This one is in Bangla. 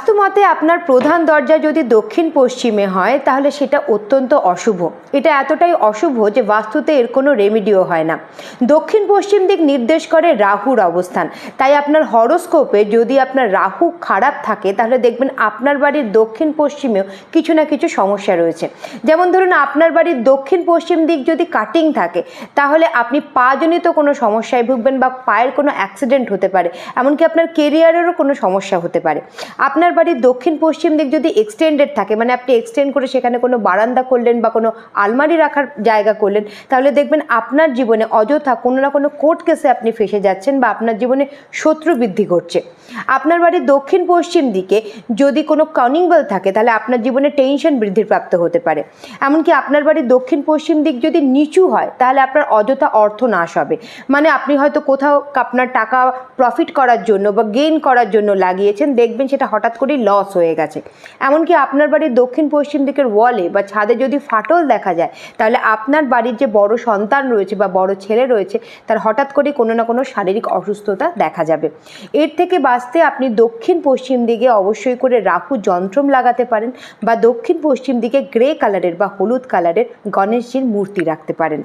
বাস্তুমতে আপনার প্রধান দরজা যদি দক্ষিণ পশ্চিমে হয় তাহলে সেটা অত্যন্ত অশুভ। এটা এতটাই অশুভ যে বাস্তুতে এর কোনো রেমিডিও হয় না। দক্ষিণ পশ্চিম দিক নির্দেশ করে রাহুর অবস্থান। তাই আপনার হরোস্কোপে যদি আপনার রাহু খারাপ থাকে তাহলে দেখবেন আপনার বাড়ির দক্ষিণ পশ্চিমেও কিছু না কিছু সমস্যা রয়েছে। যেমন ধরুন, আপনার বাড়ির দক্ষিণ পশ্চিম দিক যদি কাটিং থাকে তাহলে আপনি পাজনিত কোনো সমস্যায় ভুগবেন বা পায়ের কোনো অ্যাক্সিডেন্ট হতে পারে, এমনকি আপনার কেরিয়ারেরও কোনো সমস্যা হতে পারে। আপনার বাড়ির দক্ষিণ পশ্চিম দিক যদি এক্সটেন্ডেড থাকে, মানে আপনি এক্সটেন্ড করে সেখানে কোনো বারান্দা করলেন বা কোনো আলমারি রাখার জায়গা করলেন, তাহলে দেখবেন আপনার জীবনে অযথা কোনো না কোনো কোর্ট কেসে আপনি ফেসে যাচ্ছেন বা আপনার জীবনে শত্রু বৃদ্ধি করছে। আপনার বাড়ির দক্ষিণ পশ্চিম দিকে যদি কোনো কনিং বেল থাকে তাহলে আপনার জীবনে টেনশন বৃদ্ধির প্রাপ্ত হতে পারে। এমনকি আপনার বাড়ির দক্ষিণ পশ্চিম দিক যদি নিচু হয় তাহলে আপনার অযথা অর্থ নাশ হবে। মানে আপনি হয়তো কোথাও আপনার টাকা প্রফিট করার জন্য বা গেইন করার জন্য লাগিয়েছেন, দেখবেন সেটা হঠাৎ করেই লস হয়ে গেছে। এমনকি আপনার বাড়ির দক্ষিণ পশ্চিম দিকের ওয়ালে বা ছাদে যদি ফাটল দেখা যায় তাহলে আপনার বাড়ির যে বড় সন্তান রয়েছে বা বড় ছেলে রয়েছে তার হঠাৎ করে কোনো না কোনো শারীরিক অসুস্থতা দেখা যাবে। এর থেকে বাঁচতে আপনি দক্ষিণ পশ্চিম দিকে অবশ্যই করে রাহু যন্ত্রম লাগাতে পারেন বা দক্ষিণ পশ্চিম দিকে গ্রে কালারের বা হলুদ কালারের গণেশজির মূর্তি রাখতে পারেন।